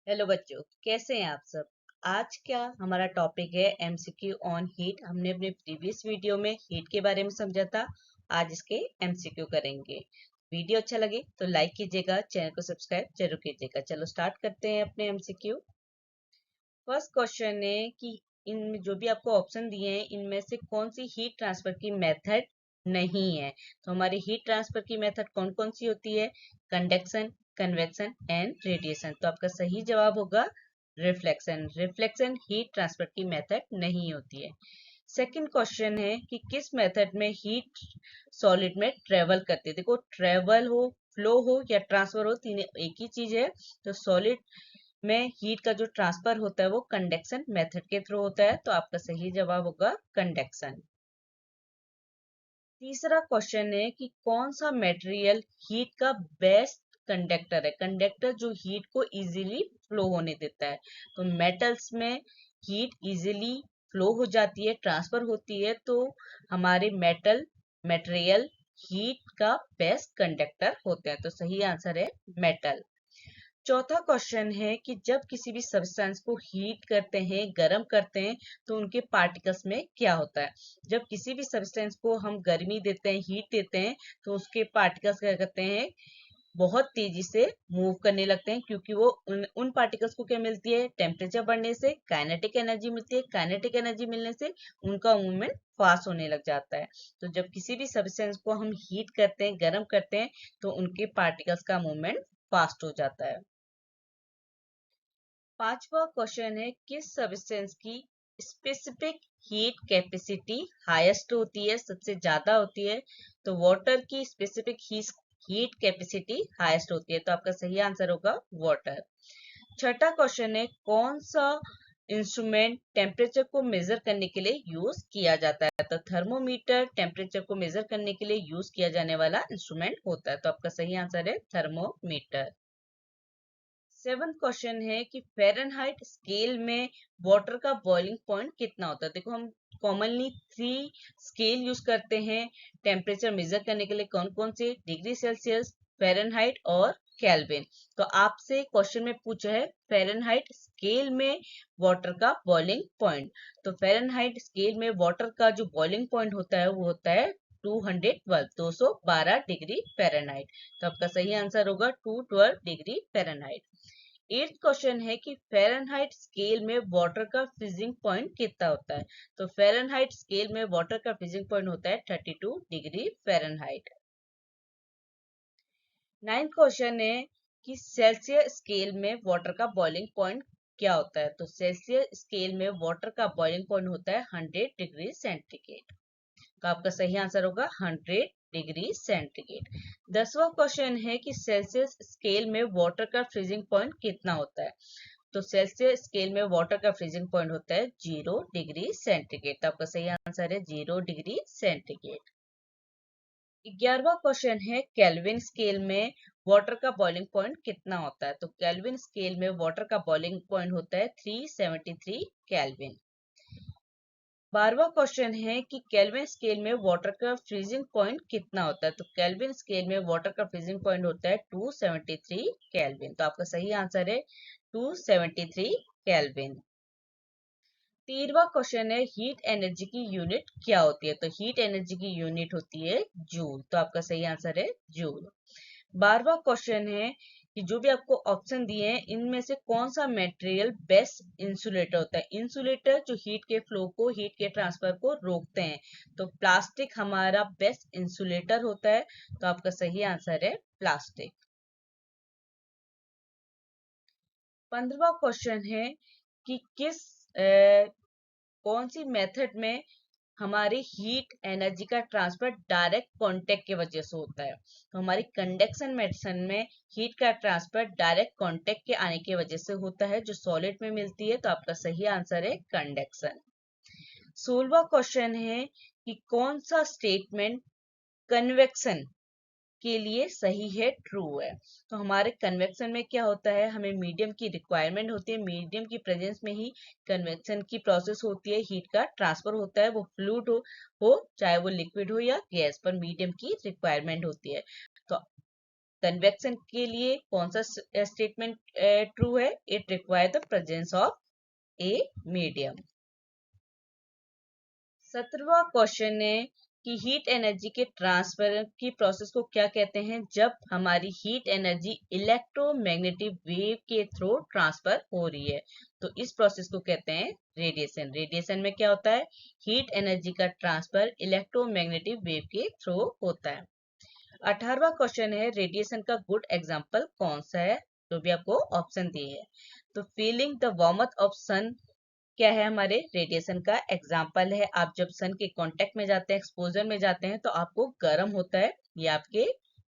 Hello बच्चों, कैसे हैं आप सब। आज क्या हमारा टॉपिक है एमसीक्यू ऑन हीट। हमने अपने प्रीवियस वीडियो में हीट के बारे में समझा था। आज इसके एमसीक्यू करेंगे। वीडियो अच्छा लगे तो लाइक कीजिएगा, चैनल को सब्सक्राइब जरूर कीजिएगा। चलो स्टार्ट करते हैं अपने एमसीक्यू। फर्स्ट क्वेश्चन है कि इन जो भी आपको ऑप्शन दिए हैं इनमें से कौन सी हीट ट्रांसफर की मेथड नहीं है। तो हमारी हीट ट्रांसफर की मेथड कौन कौन सी होती है? Conduction, convection and radiation. तो आपका सही जवाब होगा रिफ्लेक्शन। रिफ्लेक्शन हीट ट्रांसफर की मेथड नहीं होती है। सेकंड क्वेश्चन है कि किस मेथड में हीट सॉलिड में ट्रेवल करती है। देखो, ट्रेवल हो, फ्लो हो या ट्रांसफर हो, तीन एक ही चीज है। तो सॉलिड में हीट का जो ट्रांसफर होता है वो कंडक्शन मेथड के थ्रू होता है। तो आपका सही जवाब होगा कंडक्शन। तीसरा क्वेश्चन है कि कौन सा मटेरियल हीट का बेस्ट कंडक्टर है। कंडक्टर जो हीट को इजीली फ्लो होने देता है। तो मेटल्स में हीट इजीली फ्लो हो जाती है, ट्रांसफर होती है। तो हमारे मटेरियल हीट का बेस्ट कंडक्टर होते हैं। तो सही आंसर है मेटल। चौथा क्वेश्चन है कि जब किसी भी सब्सटेंस को हीट करते हैं, गर्म करते हैं, तो उनके पार्टिकल्स में क्या होता है। जब किसी भी सब्सटेंस को हम गर्मी देते हैं, हीट देते हैं, तो उसके पार्टिकल्स क्या करते हैं, बहुत तेजी से मूव करने लगते हैं। क्योंकि वो उन पार्टिकल्स को क्या मिलती है, टेम्परेचर बढ़ने से काइनेटिक एनर्जी मिलती है। काइनेटिक एनर्जी मिलने से उनका मूवमेंट फास्ट होने लग जाता है। तो जब किसी भी सब्सटेंस को हम हीट करते हैं, गर्म करते हैं, तो उनके पार्टिकल्स का मूवमेंट फास्ट हो जाता है। पांचवा क्वेश्चन है किस सब्सटेंस की स्पेसिफिक हीट कैपेसिटी हाईएस्ट होती है, सबसे ज्यादा होती है। तो वाटर की स्पेसिफिक हीट कैपेसिटी हाईएस्ट होती है। तो आपका सही आंसर होगा वाटर। छठा क्वेश्चन है कौन सा इंस्ट्रूमेंट टेम्परेचर को मेजर करने के लिए यूज किया जाता है। तो थर्मोमीटर टेम्परेचर को मेजर करने के लिए यूज किया जाने वाला इंस्ट्रूमेंट होता है। तो आपका सही आंसर है थर्मोमीटर। सेवंथ क्वेश्चन है कि फ़ारेनहाइट स्केल में वाटर का बॉइलिंग पॉइंट कितना होता है। देखो, हम कॉमनली 3 स्केल यूज करते हैं टेम्परेचर मेजर करने के लिए। कौन कौन से? डिग्री सेल्सियस, फ़ारेनहाइट और केल्विन। तो आपसे क्वेश्चन में पूछा है फ़ारेनहाइट स्केल में वाटर का बॉइलिंग पॉइंट। तो फ़ारेनहाइट स्केल में वाटर का जो बॉइलिंग पॉइंट होता है वो होता है 212 डिग्री फ़ारेनहाइट। तो आपका सही आंसर होगा 212 डिग्री फ़ारेनहाइट। एट्थ क्वेश्चन है कि फ़ारेनहाइट स्केल में वाटर का फ्रीजिंग पॉइंट कितना होता है। तो फ़ारेनहाइट स्केल में वाटर का फ्रीजिंग पॉइंट होता है 32 डिग्री फ़ारेनहाइट। नाइन्थ क्वेश्चन है कि सेल्सियस स्केल में वाटर का बॉइलिंग पॉइंट क्या होता है। तो सेल्सियस स्केल में वाटर का बॉइलिंग पॉइंट होता है 100 डिग्री सेंटीग्रेड। तो आपका सही आंसर होगा 100 डिग्री सेंटीग्रेड। 10वां क्वेश्चन है कि सेल्सियस स्केल में वाटर का फ्रीजिंग पॉइंट कितना होता है। तो सेल्सियस स्केल में वाटर का फ्रीजिंग पॉइंट होता है 0 डिग्री सेंटीग्रेड। तो आपका सही आंसर है 0 डिग्री सेंटीग्रेड। 11वां क्वेश्चन है केल्विन स्केल में वाटर का बॉइलिंग पॉइंट कितना होता है। तो केल्विन स्केल में वाटर का बॉइलिंग पॉइंट होता है 373 केल्विन। 12वां क्वेश्चन है कि केल्विन स्केल में वाटर का फ्रीजिंग पॉइंट कितना होता है। तो केल्विन स्केल में वाटर का फ्रीजिंग पॉइंट होता है 273 केल्विन। तो आपका सही आंसर है 273 केल्विन। 13वां क्वेश्चन है हीट एनर्जी की यूनिट क्या होती है। तो हीट एनर्जी की यूनिट होती है जूल। तो आपका सही आंसर है जूल। 12वां क्वेश्चन है कि जो भी आपको ऑप्शन दिए हैं इनमें से कौन सा मटेरियल बेस्ट इंसुलेटर होता है। इंसुलेटर जो हीट के फ्लो को, हीट के ट्रांसफर को रोकते हैं। तो प्लास्टिक हमारा बेस्ट इंसुलेटर होता है। तो आपका सही आंसर है प्लास्टिक। 15वां क्वेश्चन है कि कौन सी मेथड में हमारी हीट एनर्जी का ट्रांसफर डायरेक्ट कांटेक्ट की वजह से होता है। तो हमारी कंडक्शन मेथड में हीट का ट्रांसफर डायरेक्ट कांटेक्ट के आने की वजह से होता है, जो सॉलिड में मिलती है। तो आपका सही आंसर है कंडक्शन। 16वां क्वेश्चन है कि कौन सा स्टेटमेंट कन्वेक्शन के लिए सही है, ट्रू है। तो हमारे कन्वेक्शन में क्या होता है, हमें मीडियम की रिक्वायरमेंट होती है। मीडियम की प्रेजेंस में ही कन्वेक्शन की प्रोसेस होती है, हीट का ट्रांसफर होता है। वो फ्लूइड हो चाहे वो लिक्विड हो या गैस, पर मीडियम की रिक्वायरमेंट होती है। तो कन्वेक्शन के लिए कौन सा स्टेटमेंट ट्रू है? It require the presence of a medium. 17वां क्वेश्चन है कि हीट एनर्जी के ट्रांसफर की प्रोसेस को क्या कहते हैं? जब हमारी हीट एनर्जी इलेक्ट्रोमैग्नेटिक वेव के थ्रू ट्रांसफर हो रही है, तो इस प्रोसेस को कहते हैं रेडिएशन। रेडिएशन में क्या होता है? हीट एनर्जी का ट्रांसफर इलेक्ट्रोमैग्नेटिक वेव के थ्रू होता है। 18वां क्वेश्चन है रेडिएशन का गुड एग्जाम्पल कौन सा है? जो भी आपको ऑप्शन दिए है। तो फीलिंग द वार्मथ ऑफ सन क्या है? हमारे रेडिएशन का एग्जाम्पल है। आप जब सन के कांटेक्ट में जाते हैं, एक्सपोजर में जाते हैं, तो आपको गर्म होता है। ये आपके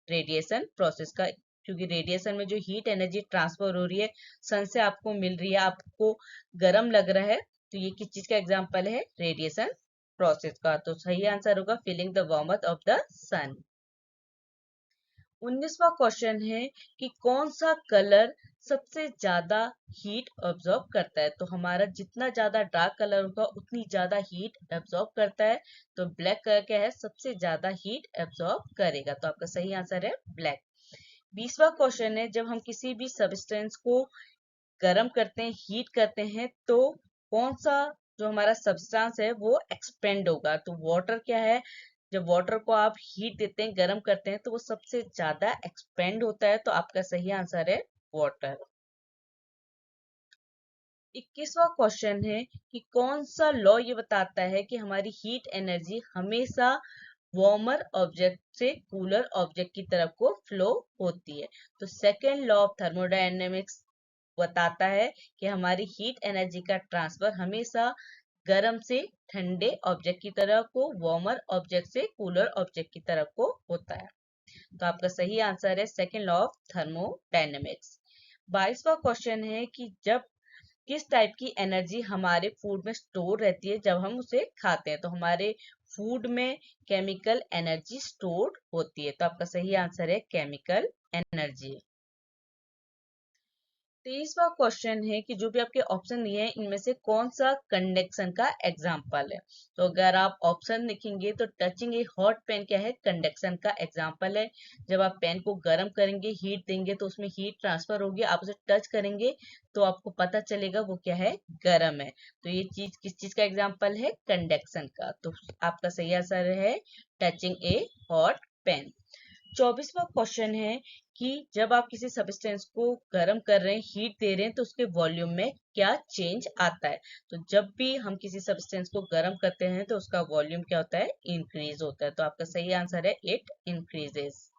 रेडिएशन प्रोसेस का, क्योंकि रेडिएशन में जो हीट एनर्जी ट्रांसफर हो रही है सन से आपको मिल रही है, आपको गर्म लग रहा है, तो ये किस चीज का एग्जाम्पल है? रेडिएशन प्रोसेस का। तो सही आंसर होगा feeling the warmth of the sun. 19वां क्वेश्चन है कि कौन सा कलर सबसे ज्यादा हीट ऑब्जॉर्ब करता है? तो हमारा जितना ज्यादा डार्क कलर होगा उतनी ज्यादा हीट एब्जॉर्ब करता है। तो ब्लैक कलर क्या है? सबसे ज्यादा हीट एब्जॉर्ब करेगा। तो आपका सही आंसर है ब्लैक। 20वां क्वेश्चन है जब हम किसी भी सब्सटेंस को गर्म करते हैं, हीट करते हैं, तो कौन सा जो हमारा सब्सटेंस है वो एक्सपेंड होगा? तो वाटर क्या है? जब वाटर को आप हीट देते हैं, गर्म करते हैं, तो वो सबसे ज्यादा एक्सपेंड होता है। तो आपका सही आंसर है वाटर। 21वां क्वेश्चन है कि कौन सा लॉ ये बताता है कि हमारी हीट एनर्जी हमेशा वार्मर ऑब्जेक्ट से कूलर ऑब्जेक्ट की तरफ को फ्लो होती है? तो सेकेंड लॉ ऑफ थर्मोडायनेमिक्स बताता है कि हमारी हीट एनर्जी का ट्रांसफर हमेशा गर्म से ठंडे ऑब्जेक्ट की तरफ को, वार्मर ऑब्जेक्ट से कूलर ऑब्जेक्ट की तरफ को होता है। तो आपका सही आंसर है सेकेंड लॉ ऑफ थर्मोडायनेमिक्स। 22वां क्वेश्चन है कि जब किस टाइप की एनर्जी हमारे फूड में स्टोर रहती है जब हम उसे खाते हैं? तो हमारे फूड में केमिकल एनर्जी स्टोर होती है। तो आपका सही आंसर है केमिकल एनर्जी। 23वां क्वेश्चन है कि जो भी आपके ऑप्शन दिए हैं इनमें से कौन सा कंडक्शन का एग्जाम्पल है? तो अगर आप ऑप्शन लिखेंगे तो टचिंग ए हॉट पेन क्या है? कंडक्शन का एग्जाम्पल है। जब आप पेन को गर्म करेंगे, हीट देंगे, तो उसमें हीट ट्रांसफर होगी, आप उसे टच करेंगे तो आपको पता चलेगा वो क्या है? गर्म है। तो ये चीज किस चीज का एग्जाम्पल है? कंडक्शन का। तो आपका सही आंसर है टचिंग ए हॉट पेन। 24वां क्वेश्चन है कि जब आप किसी सब्सटेंस को गर्म कर रहे हैं, हीट दे रहे हैं, तो उसके वॉल्यूम में क्या चेंज आता है? तो जब भी हम किसी सब्सटेंस को गर्म करते हैं तो उसका वॉल्यूम क्या होता है? इंक्रीज होता है। तो आपका सही आंसर है इट इंक्रीजेस।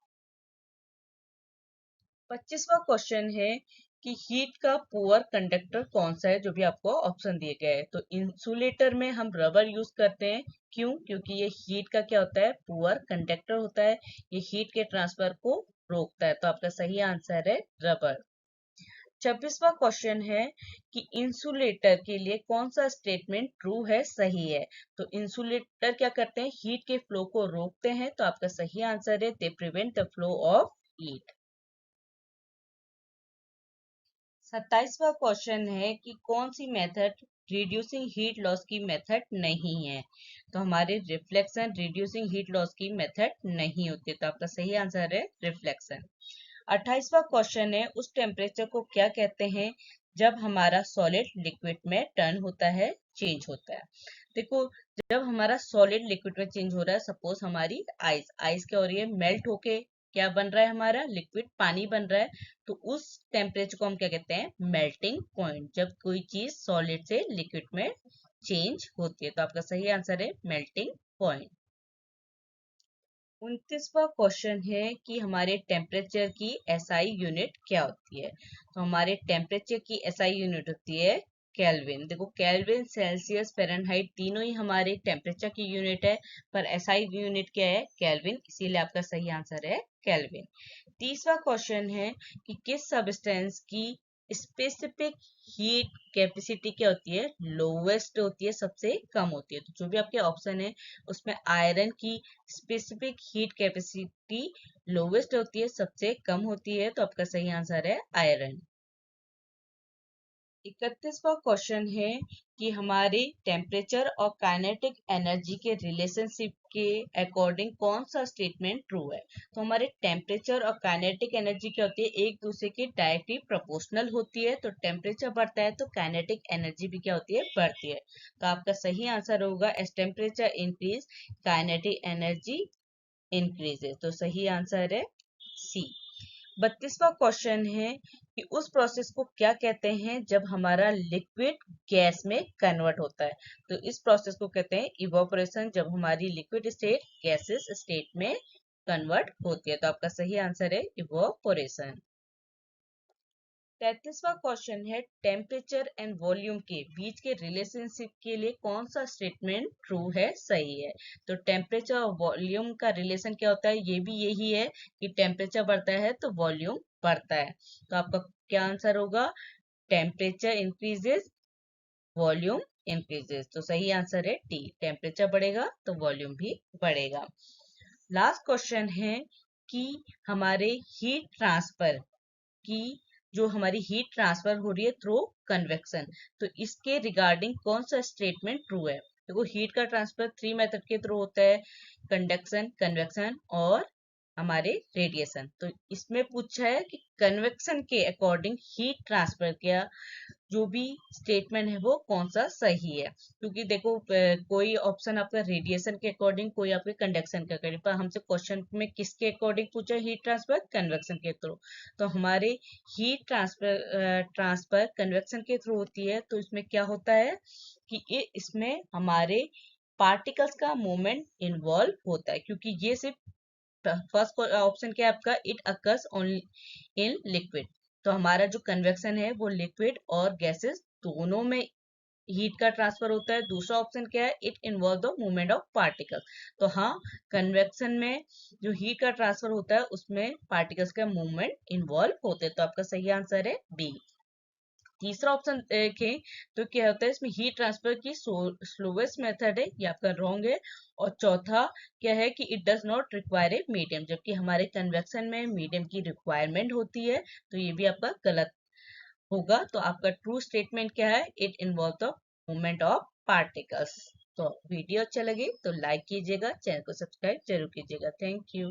25वां क्वेश्चन है कि हीट का पुअर कंडक्टर कौन सा है? जो भी आपको ऑप्शन दिए गए हैं। तो इंसुलेटर में हम रबर यूज करते हैं। क्यों? क्योंकि ये हीट का क्या होता है? पुअर कंडक्टर होता है। ये हीट के ट्रांसफर को रोकता है। तो आपका सही आंसर है रबर। 26वां क्वेश्चन है कि इंसुलेटर के लिए कौन सा स्टेटमेंट ट्रू है, सही है? तो इंसुलेटर क्या करते हैं? हीट के फ्लो को रोकते हैं। तो आपका सही आंसर है they prevent the flow of heat. 27वां क्वेश्चन है कि कौन सी मेथड रिड्यूसिंग हीट लॉस की मेथड नहीं है? तो हमारे रिफ्लेक्शन रिड्यूसिंग हीट लॉस की मेथड नहीं होती। तो आपका सही आंसर है रिफ्लेक्शन। 28वां क्वेश्चन है उस टेम्परेचर को क्या कहते हैं जब हमारा सॉलिड लिक्विड में टर्न होता है, चेंज होता है? देखो, जब हमारा सॉलिड लिक्विड में चेंज हो रहा है, सपोज हमारी आइस आइस क्या हो रही है? मेल्ट होके क्या बन रहा है? हमारा लिक्विड पानी बन रहा है। तो उस टेम्परेचर को हम क्या कहते हैं? Melting point. जब कोई चीज सॉलिड से लिक्विड में चेंज होती है। तो आपका सही आंसर है मेल्टिंग पॉइंट। 29वां क्वेश्चन है कि हमारे टेम्परेचर की एसआई यूनिट क्या होती है? तो हमारे टेम्परेचर की एसआई यूनिट होती है केल्विन। देखो, केल्विन, सेल्सियस, फ़ारेनहाइट तीनों ही हमारे टेम्परेचर की यूनिट है, पर एसआई यूनिट क्या है? केल्विन। इसीलिए आपका सही आंसर है केल्विन। 30वां क्वेश्चन है कि किस सब्सटेंस की स्पेसिफिक हीट कैपेसिटी क्या होती है? लोवेस्ट होती है, सबसे कम होती है। तो जो भी आपके ऑप्शन है उसमें आयरन की स्पेसिफिक हीट कैपेसिटी लोवेस्ट होती है, सबसे कम होती है। तो आपका सही आंसर है आयरन। 31वां क्वेश्चन है कि हमारे टेम्परेचर और काइनेटिक एनर्जी के रिलेशनशिप के अकॉर्डिंग कौन सा स्टेटमेंट ट्रू है। तो हमारे टेम्परेचर और काइनेटिक एनर्जी क्या होती है, एक दूसरे की डायरेक्टली प्रोपोर्शनल होती है। तो टेम्परेचर बढ़ता है तो काइनेटिक एनर्जी भी क्या होती है, बढ़ती है। तो आपका सही आंसर होगा as temperature increase kinetic energy increases. तो सही आंसर है सी। 32वां क्वेश्चन है कि उस प्रोसेस को क्या कहते हैं जब हमारा लिक्विड गैस में कन्वर्ट होता है। तो इस प्रोसेस को कहते हैं इवोपोरेशन, जब हमारी लिक्विड स्टेट गैसेस स्टेट में कन्वर्ट होती है। तो आपका सही आंसर है इवोपोरेशन। 33वां क्वेश्चन है टेम्परेचर एंड वॉल्यूम के बीच के रिलेशनशिप के लिए कौन सा स्टेटमेंट ट्रू है, सही है। तो टेम्परेचर और वॉल्यूम का रिलेशन क्या होता है, ये भी यही है कि टेम्परेचर बढ़ता है तो वॉल्यूम बढ़ता है। तो आपका क्या आंसर होगा, टेम्परेचर इंक्रीजेस वॉल्यूम इंक्रीजेस। तो सही आंसर है टी, टेम्परेचर बढ़ेगा तो वॉल्यूम भी बढ़ेगा। लास्ट क्वेश्चन है कि हमारे हीट ट्रांसफर की जो हमारी हीट ट्रांसफर हो रही है थ्रू कन्वेक्शन, तो इसके रिगार्डिंग कौन सा स्टेटमेंट ट्रू है। देखो हीट का ट्रांसफर 3 मेथड के थ्रू होता है, कंडक्शन, कन्वेक्शन और हमारे रेडिएशन। तो इसमें पूछा है कि कन्वेक्शन के अकॉर्डिंग हीट ट्रांसफर का जो भी स्टेटमेंट है वो कौन सा सही है। क्योंकि देखो कोई ऑप्शन आपका रेडिएशन के अकॉर्डिंग, कोई आपके कंडक्शन के अकॉर्डिंग, पर हमसे क्वेश्चन में किसके अकॉर्डिंग पूछा, हीट ट्रांसफर कन्वेक्शन के थ्रू। तो हमारे हीट ट्रांसफर कन्वेक्शन के थ्रू होती है। तो इसमें क्या होता है कि इसमें हमारे पार्टिकल्स का मूवमेंट इन्वॉल्व होता है, क्योंकि ये सिर्फ फर्स्ट ऑप्शन क्या है आपका, it occurs only in liquid. तो हमारा जो कन्वेक्शन है वो लिक्विड और गैसेस दोनों में हीट का ट्रांसफर होता है। दूसरा ऑप्शन क्या है, it involve the movement of particle. तो हाँ, कन्वेक्शन में जो हीट का ट्रांसफर होता है उसमें पार्टिकल्स का मूवमेंट इन्वॉल्व होते हैं। तो आपका सही आंसर है बी। तीसरा ऑप्शन देखें तो क्या होता है, इसमें हीट ट्रांसफर की स्लोवेस्ट मेथड है, ये आपका रॉन्ग है। और चौथा क्या है कि it does not require a medium, जबकि हमारे कन्वेक्शन में मीडियम की रिक्वायरमेंट होती है। तो ये भी आपका गलत होगा। तो आपका ट्रू स्टेटमेंट क्या है, it involve the movement of particles. तो वीडियो अच्छा लगे तो लाइक कीजिएगा, चैनल को सब्सक्राइब जरूर कीजिएगा। Thank you.